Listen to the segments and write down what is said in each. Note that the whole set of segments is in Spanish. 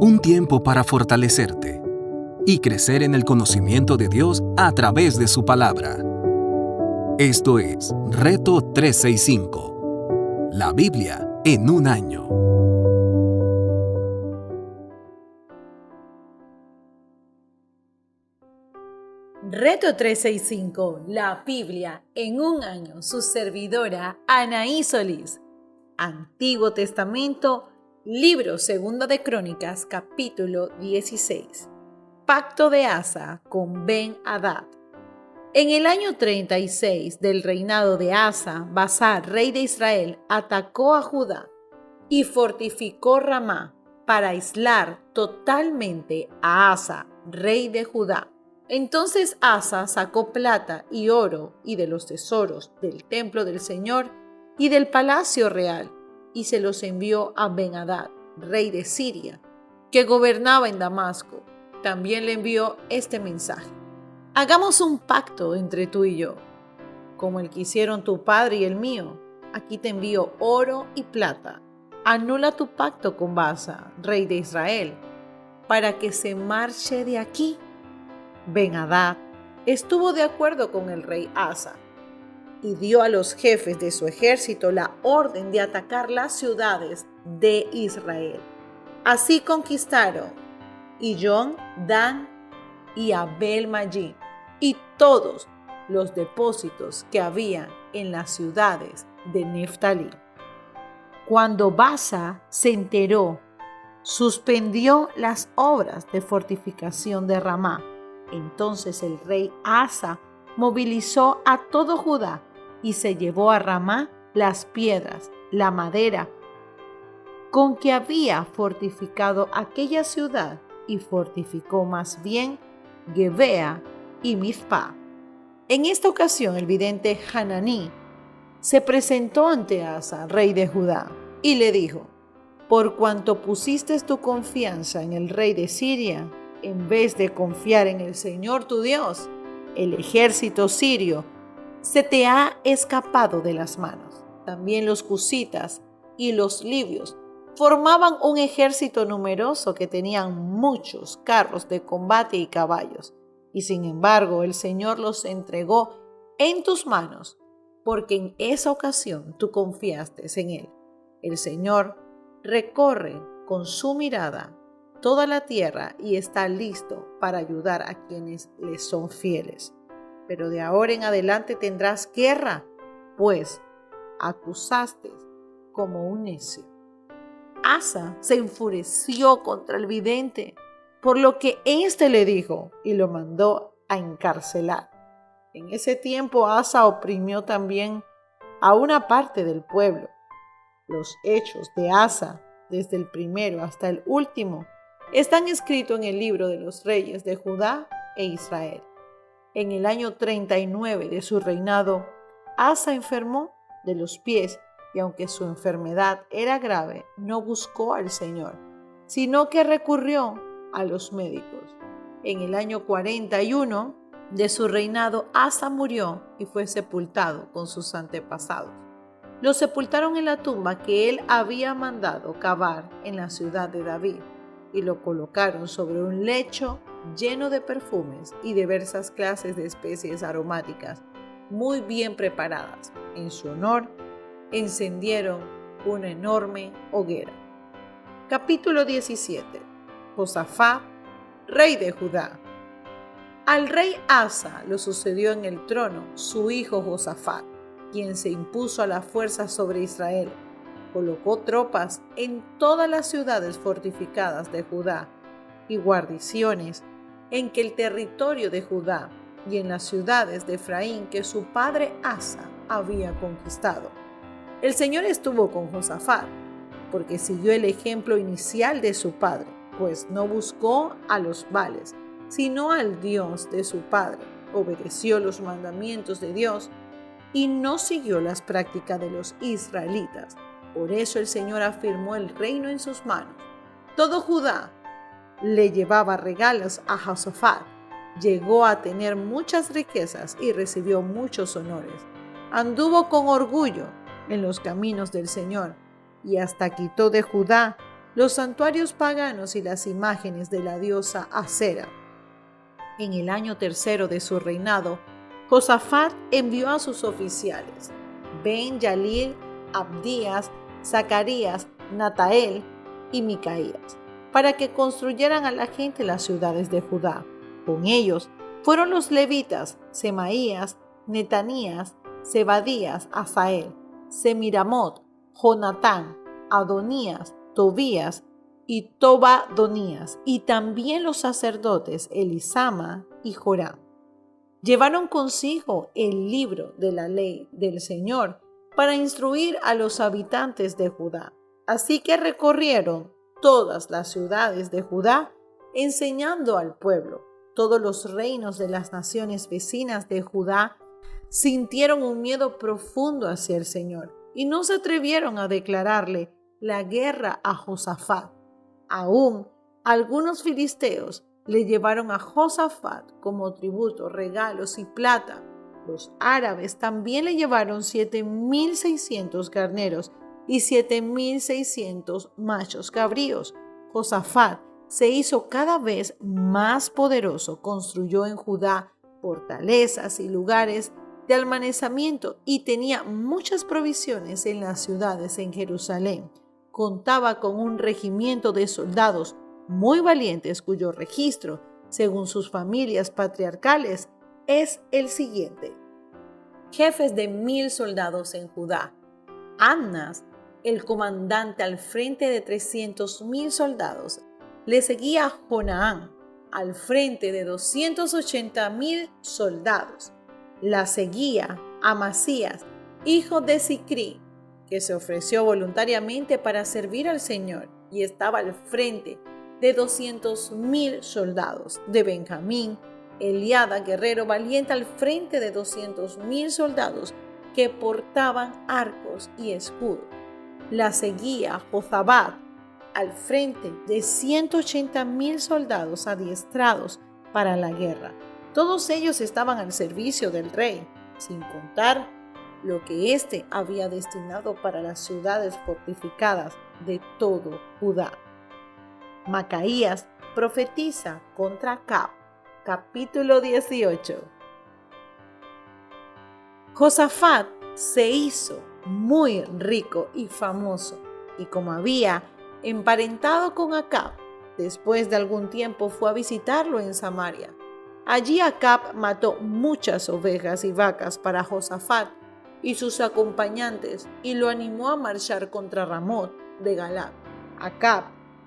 Un tiempo para fortalecerte y crecer en el conocimiento de Dios a través de su palabra. Esto es Reto 365, la Biblia en un año. Reto 365, la Biblia en un año. Su servidora Anaí Solís. Antiguo Testamento, libro 2 de Crónicas, capítulo 16. Pacto de Asa con Ben-Hadad. En el año 36 del reinado de Asa, Baasa, rey de Israel, atacó a Judá y fortificó Ramá para aislar totalmente a Asa, rey de Judá. Entonces Asa sacó plata y oro y de los tesoros del templo del Señor y del palacio real, y se los envió a Ben-Hadad, rey de Siria, que gobernaba en Damasco. También le envió este mensaje: hagamos un pacto entre tú y yo, como el que hicieron tu padre y el mío. Aquí te envío oro y plata. Anula tu pacto con Baasa, rey de Israel, para que se marche de aquí. Ben-Hadad estuvo de acuerdo con el rey Asa y dio a los jefes de su ejército la orden de atacar las ciudades de Israel. Así conquistaron Iyón, Dan y Abel-Mayim y todos los depósitos que había en las ciudades de Neftalí. Cuando Baasa se enteró, suspendió las obras de fortificación de Ramá. Entonces el rey Asa movilizó a todo Judá y se llevó a Ramá las piedras, la madera con que había fortificado aquella ciudad, y fortificó más bien Gebea y Mizpá. En esta ocasión el vidente Hananí se presentó ante Asa, rey de Judá, y le dijo: por cuanto pusiste tu confianza en el rey de Siria, en vez de confiar en el Señor tu Dios, el ejército sirio se te ha escapado de las manos. También los cusitas y los libios formaban un ejército numeroso que tenían muchos carros de combate y caballos. Y sin embargo, el Señor los entregó en tus manos, porque en esa ocasión tú confiaste en Él. El Señor recorre con su mirada toda la tierra y está listo para ayudar a quienes le son fieles. Pero de ahora en adelante tendrás guerra, pues acusaste como un necio. Asa se enfureció contra el vidente, por lo que éste le dijo, y lo mandó a encarcelar. En ese tiempo Asa oprimió también a una parte del pueblo. Los hechos de Asa, desde el primero hasta el último, están escritos en el libro de los reyes de Judá e Israel. En el año 39 de su reinado, Asa enfermó de los pies, y aunque su enfermedad era grave, no buscó al Señor, sino que recurrió a los médicos. En el año 41 de su reinado, Asa murió y fue sepultado con sus antepasados. Lo sepultaron en la tumba que él había mandado cavar en la ciudad de David, y lo colocaron sobre un lecho lleno de perfumes y diversas clases de especies aromáticas muy bien preparadas. En su honor, encendieron una enorme hoguera. Capítulo 17. Josafat, rey de Judá. Al rey Asa lo sucedió en el trono su hijo Josafat, quien se impuso a la fuerza sobre Israel. Colocó tropas en todas las ciudades fortificadas de Judá y guarniciones en que el territorio de Judá y en las ciudades de Efraín que su padre Asa había conquistado. El Señor estuvo con Josafat, porque siguió el ejemplo inicial de su padre, pues no buscó a los Baales, sino al Dios de su padre. Obedeció los mandamientos de Dios y no siguió las prácticas de los israelitas. Por eso el Señor afirmó el reino en sus manos. Todo Judá le llevaba regalos a Josafat. Llegó a tener muchas riquezas y recibió muchos honores. Anduvo con orgullo en los caminos del Señor y hasta quitó de Judá los santuarios paganos y las imágenes de la diosa Acera. En el año tercero de su reinado, Josafat envió a sus oficiales, Ben-Yalil, Abdías, Zacarías, Natael y Micaías, para que construyeran a la gente las ciudades de Judá. Con ellos fueron los levitas Semaías, Netanías, Zebadías, Asael, Semiramot, Jonatán, Adonías, Tobías y Tobadonías, y también los sacerdotes Elisama y Joram. Llevaron consigo el libro de la ley del Señor para instruir a los habitantes de Judá. Así que recorrieron todas las ciudades de Judá, enseñando al pueblo. Todos los reinos de las naciones vecinas de Judá sintieron un miedo profundo hacia el Señor y no se atrevieron a declararle la guerra a Josafat. Aún algunos filisteos le llevaron a Josafat como tributo regalos y plata. Los árabes también le llevaron 7,600 carneros y 7,600 machos cabríos. Josafat se hizo cada vez más poderoso, construyó en Judá fortalezas y lugares de almacenamiento y tenía muchas provisiones en las ciudades en Jerusalén. Contaba con un regimiento de soldados muy valientes cuyo registro, según sus familias patriarcales, es el siguiente. Jefes de 1,000 soldados en Judá. Annas, el comandante al frente de 300,000 soldados. Le seguía Jonaán, al frente de 280,000 soldados. La seguía Amasías, hijo de Zicrí, que se ofreció voluntariamente para servir al Señor y estaba al frente de 200,000 soldados. De Benjamín, Eliada, guerrero valiente, al frente de 200,000 soldados que portaban arcos y escudos. La seguía Jozabad, al frente de 180,000 soldados adiestrados para la guerra. Todos ellos estaban al servicio del rey, sin contar lo que éste había destinado para las ciudades fortificadas de todo Judá. Macaías profetiza contra Acab. Capítulo 18. Josafat se hizo muy rico y famoso, y como había emparentado con Acab, después de algún tiempo fue a visitarlo en Samaria. Allí Acab mató muchas ovejas y vacas para Josafat y sus acompañantes y lo animó a marchar contra Ramot de Galaad. Acab,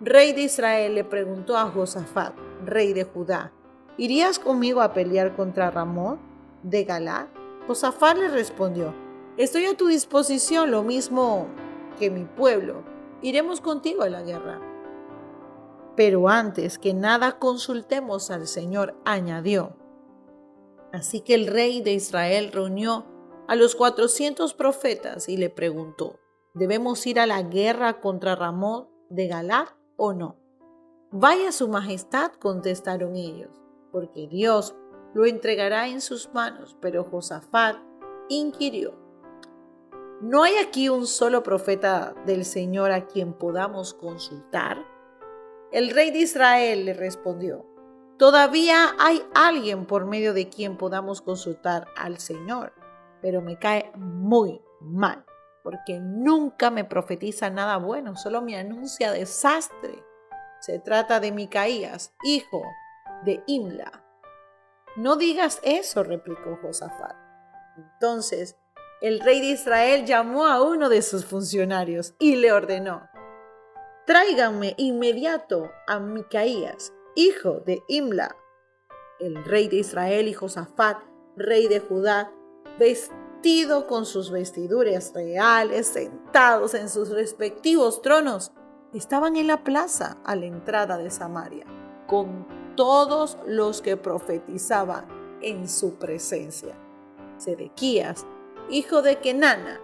rey de Israel, le preguntó a Josafat, rey de Judá: ¿irías conmigo a pelear contra Ramot de Galaad? Josafat le respondió: estoy a tu disposición, lo mismo que mi pueblo. Iremos contigo a la guerra. Pero antes que nada consultemos al Señor, añadió. Así que el rey de Israel reunió a los 400 profetas y le preguntó: ¿debemos ir a la guerra contra Ramot de Galaad o no? Vaya su majestad, contestaron ellos, porque Dios lo entregará en sus manos. Pero Josafat inquirió: ¿no hay aquí un solo profeta del Señor a quien podamos consultar? El rey de Israel le respondió: todavía hay alguien por medio de quien podamos consultar al Señor, pero me cae muy mal, porque nunca me profetiza nada bueno, solo me anuncia desastre. Se trata de Micaías, hijo de Imla. No digas eso, replicó Josafat. Entonces el rey de Israel llamó a uno de sus funcionarios y le ordenó: tráiganme inmediato a Micaías, hijo de Imla. El rey de Israel y Josafat, rey de Judá, vestido con sus vestiduras reales, sentados en sus respectivos tronos, estaban en la plaza a la entrada de Samaria, con todos los que profetizaban en su presencia. Sedequías, hijo de Kenana,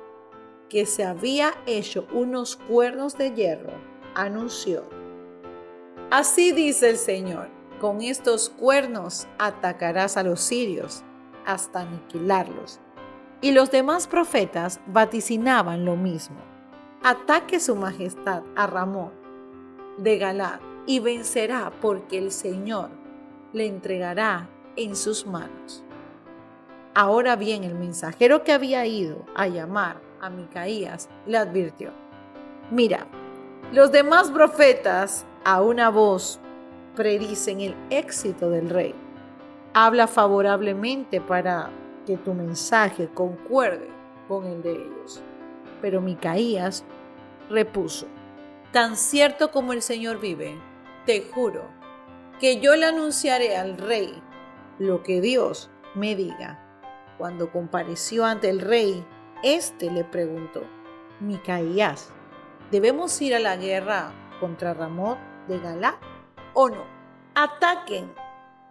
que se había hecho unos cuernos de hierro, anunció: así dice el Señor, con estos cuernos atacarás a los sirios hasta aniquilarlos. Y los demás profetas vaticinaban lo mismo: ataque su majestad a Ramot, de Galaad y vencerá porque el Señor le entregará en sus manos. Ahora bien, el mensajero que había ido a llamar a Micaías le advirtió: mira, los demás profetas a una voz predicen el éxito del rey. Habla favorablemente para que tu mensaje concuerde con el de ellos. Pero Micaías repuso: tan cierto como el Señor vive, te juro que yo le anunciaré al rey lo que Dios me diga. Cuando compareció ante el rey, éste le preguntó: Micaías, ¿debemos ir a la guerra contra Ramot de Galaad o no? Ataquen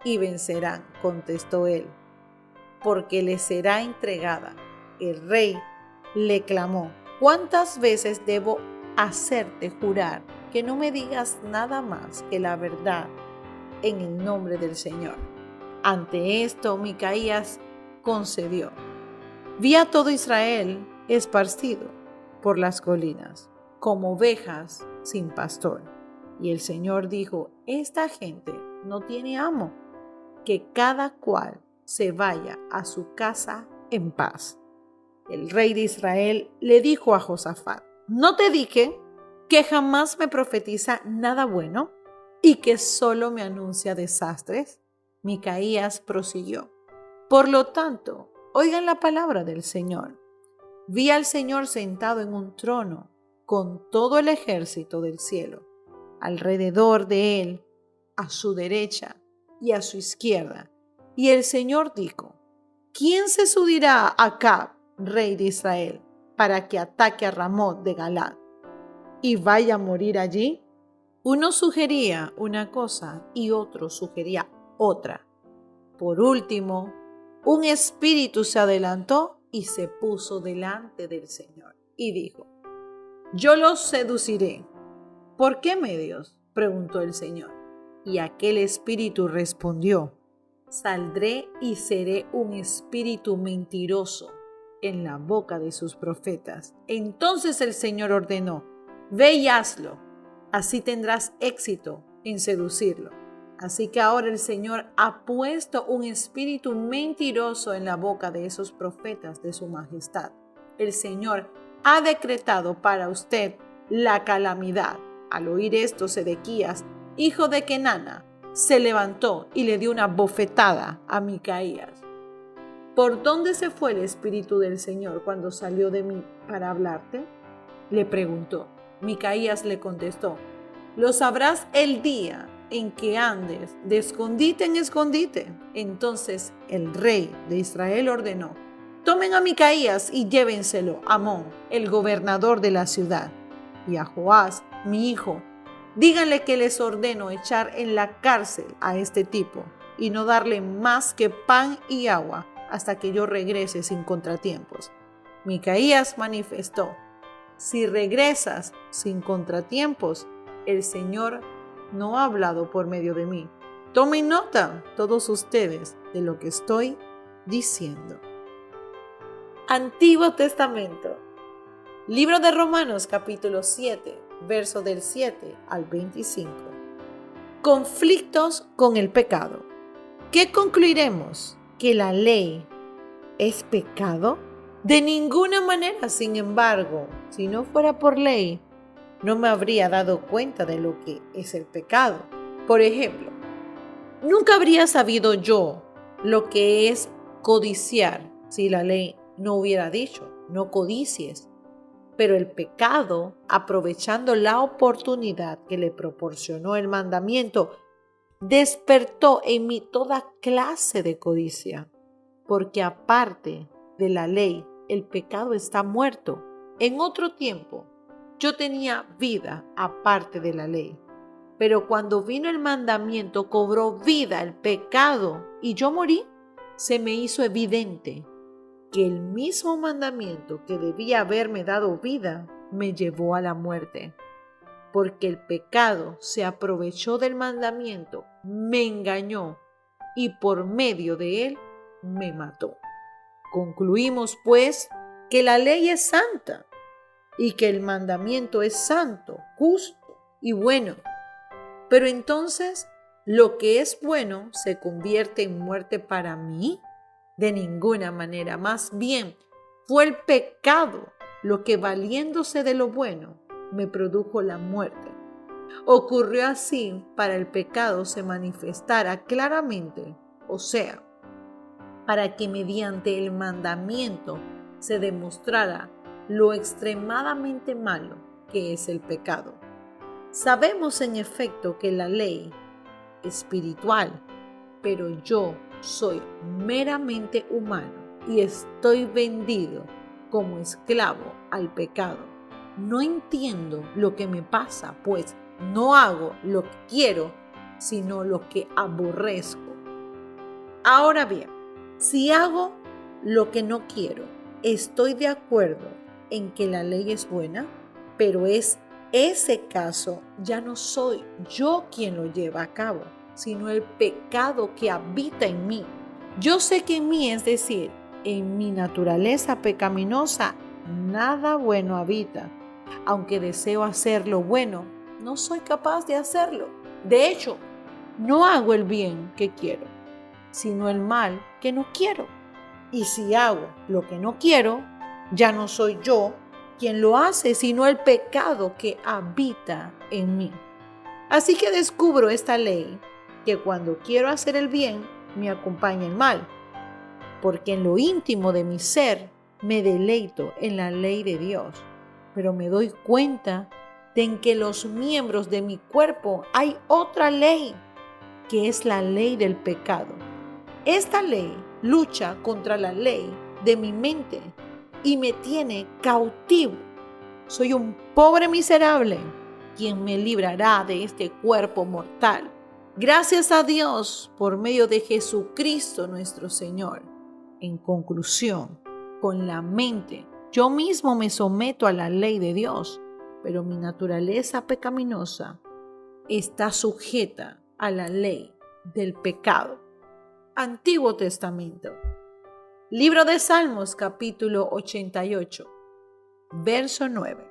y vencerán, contestó él, porque les será entregada. El rey le clamó: ¿cuántas veces debo hacerte jurar que no me digas nada más que la verdad en el nombre del Señor? Ante esto, Micaías concedió: vi a todo Israel esparcido por las colinas, como ovejas sin pastor. Y el Señor dijo: esta gente no tiene amo, que cada cual se vaya a su casa en paz. El rey de Israel le dijo a Josafat: ¿no te dije que jamás me profetiza nada bueno y que solo me anuncia desastres? Micaías prosiguió: por lo tanto, oigan la palabra del Señor. Vi al Señor sentado en un trono con todo el ejército del cielo alrededor de él, a su derecha y a su izquierda. Y el Señor dijo: ¿quién se subirá a Acab, rey de Israel, para que ataque a Ramot de Galaad y vaya a morir allí? Uno sugería una cosa y otro sugería otra. Por último, un espíritu se adelantó y se puso delante del Señor y dijo: yo los seduciré. ¿Por qué medios?, preguntó el Señor. Y aquel espíritu respondió: saldré y seré un espíritu mentiroso en la boca de sus profetas. Entonces el Señor ordenó: ve y hazlo, así tendrás éxito en seducirlo. Así que ahora el Señor ha puesto un espíritu mentiroso en la boca de esos profetas de su majestad. El Señor ha decretado para usted la calamidad. Al oír esto, Sedequías, hijo de Kenana, se levantó y le dio una bofetada a Micaías. ¿Por dónde se fue el espíritu del Señor cuando salió de mí para hablarte?, le preguntó. Micaías le contestó: lo sabrás el día en que andes de escondite en escondite. Entonces el rey de Israel ordenó: tomen a Micaías y llévenselo a Amón, el gobernador de la ciudad, y a Joás, mi hijo. Díganle que les ordeno echar en la cárcel a este tipo y no darle más que pan y agua hasta que yo regrese sin contratiempos. Micaías manifestó: si regresas sin contratiempos, el Señor no ha hablado por medio de mí. Tomen nota todos ustedes de lo que estoy diciendo. Antiguo Testamento. Libro de Romanos, capítulo 7, verso del 7 al 25. Conflictos con el pecado. ¿Qué concluiremos? ¿Que la ley es pecado? De ninguna manera, sin embargo, si no fuera por ley, no me habría dado cuenta de lo que es el pecado. Por ejemplo, nunca habría sabido yo lo que es codiciar si la ley no hubiera dicho: no codicies. Pero el pecado, aprovechando la oportunidad que le proporcionó el mandamiento, despertó en mí toda clase de codicia, porque aparte de la ley, el pecado está muerto. En otro tiempo, yo tenía vida aparte de la ley, pero cuando vino el mandamiento, cobró vida el pecado y yo morí. Se me hizo evidente que el mismo mandamiento que debía haberme dado vida me llevó a la muerte, porque el pecado se aprovechó del mandamiento, me engañó y por medio de él me mató. Concluimos, pues, que la ley es santa y que el mandamiento es santo, justo y bueno. Pero entonces, ¿lo que es bueno se convierte en muerte para mí? De ninguna manera. Más bien, fue el pecado lo que, valiéndose de lo bueno, me produjo la muerte. Ocurrió así para el pecado se manifestara claramente, o sea, para que mediante el mandamiento se demostrara lo extremadamente malo que es el pecado. Sabemos en efecto que la ley espiritual, pero yo soy meramente humano y estoy vendido como esclavo al pecado. No entiendo lo que me pasa, pues no hago lo que quiero, sino lo que aborrezco. Ahora bien, si hago lo que no quiero, estoy de acuerdo en que la ley es buena, pero es ese caso ya no soy yo quien lo lleva a cabo, sino el pecado que habita en mí. Yo sé que en mí, es decir, en mi naturaleza pecaminosa, nada bueno habita. Aunque deseo hacer lo bueno, no soy capaz de hacerlo. De hecho, no hago el bien que quiero, sino el mal que no quiero. Y si hago lo que no quiero, ya no soy yo quien lo hace, sino el pecado que habita en mí. Así que descubro esta ley, que cuando quiero hacer el bien, me acompaña el mal, porque en lo íntimo de mi ser me deleito en la ley de Dios, pero me doy cuenta de en que los miembros de mi cuerpo hay otra ley, que es la ley del pecado. Esta ley lucha contra la ley de mi mente y me tiene cautivo. Soy un pobre miserable. ¿Quién me librará de este cuerpo mortal? Gracias a Dios por medio de Jesucristo nuestro Señor. En conclusión, con la mente, yo mismo me someto a la ley de Dios, pero mi naturaleza pecaminosa está sujeta a la ley del pecado. Antiguo Testamento. Libro de Salmos, capítulo 88, verso 9.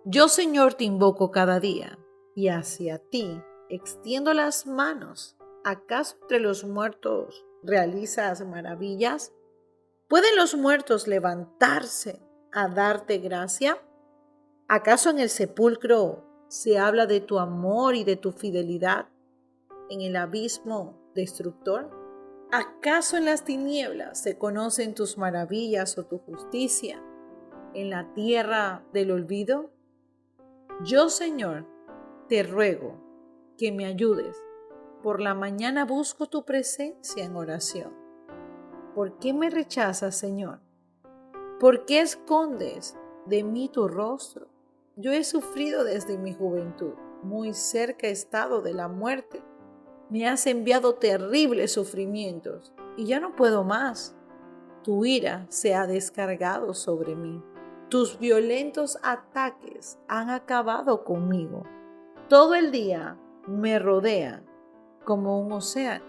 Yo, Señor, te invoco cada día, y hacia ti extiendo las manos. ¿Acaso entre los muertos realizas maravillas? ¿Pueden los muertos levantarse a darte gracia? ¿Acaso en el sepulcro se habla de tu amor y de tu fidelidad? ¿En el abismo destructor? ¿Acaso en las tinieblas se conocen tus maravillas o tu justicia? ¿En la tierra del olvido? Yo, Señor, te ruego que me ayudes. Por la mañana busco tu presencia en oración. ¿Por qué me rechazas, Señor? ¿Por qué escondes de mí tu rostro? Yo he sufrido desde mi juventud. Muy cerca he estado de la muerte. Me has enviado terribles sufrimientos y ya no puedo más. Tu ira se ha descargado sobre mí. Tus violentos ataques han acabado conmigo. Todo el día me rodean como un océano.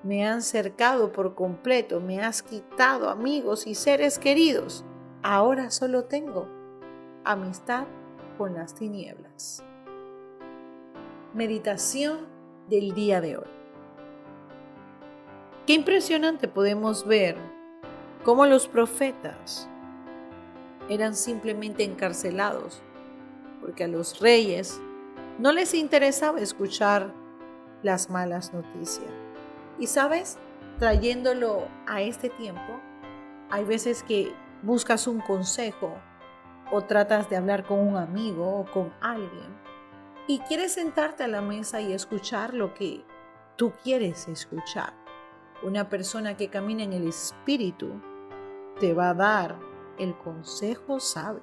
Me han cercado por completo, me has quitado amigos y seres queridos. Ahora solo tengo amistad con las tinieblas. Meditación del día de hoy. Qué impresionante podemos ver cómo los profetas eran simplemente encarcelados, porque a los reyes no les interesaba escuchar las malas noticias. Y sabes, trayéndolo a este tiempo, hay veces que buscas un consejo o tratas de hablar con un amigo o con alguien y quieres sentarte a la mesa y escuchar lo que tú quieres escuchar. Una persona que camina en el Espíritu te va a dar el consejo sabio.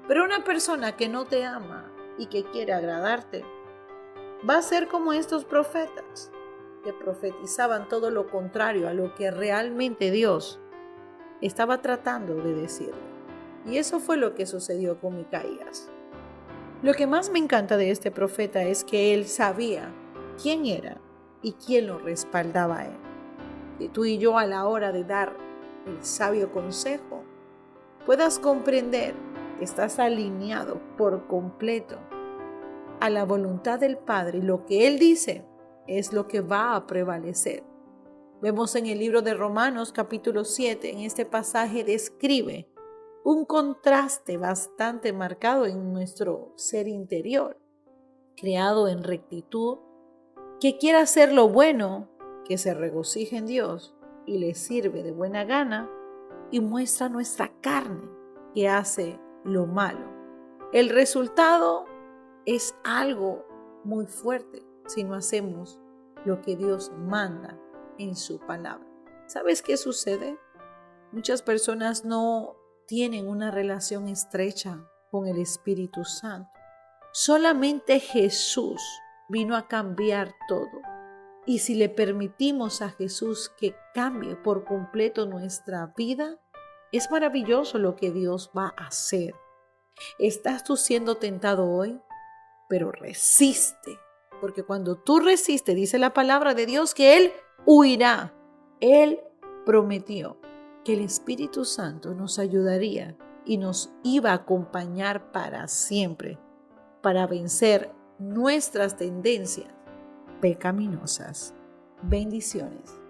Pero una persona que no te ama y que quiere agradarte va a ser como estos profetas que profetizaban todo lo contrario a lo que realmente Dios estaba tratando de decirle. Y eso fue lo que sucedió con Micaías. Lo que más me encanta de este profeta es que él sabía quién era y quién lo respaldaba a él. Y tú y yo, a la hora de dar el sabio consejo, puedas comprender que estás alineado por completo a la voluntad del Padre, lo que Él dice es lo que va a prevalecer. Vemos en el libro de Romanos capítulo 7, en este pasaje describe un contraste bastante marcado en nuestro ser interior, creado en rectitud, que quiere hacer lo bueno, que se regocija en Dios y le sirve de buena gana, y muestra nuestra carne que hace lo malo. El resultado es algo muy fuerte si no hacemos lo que Dios manda en su palabra. ¿Sabes qué sucede? Muchas personas no tienen una relación estrecha con el Espíritu Santo. Solamente Jesús vino a cambiar todo. Y si le permitimos a Jesús que cambie por completo nuestra vida, es maravilloso lo que Dios va a hacer. ¿Estás tú siendo tentado hoy? Pero resiste, porque cuando tú resistes, dice la palabra de Dios que Él huirá. Él prometió que el Espíritu Santo nos ayudaría y nos iba a acompañar para siempre, para vencer nuestras tendencias pecaminosas. Bendiciones.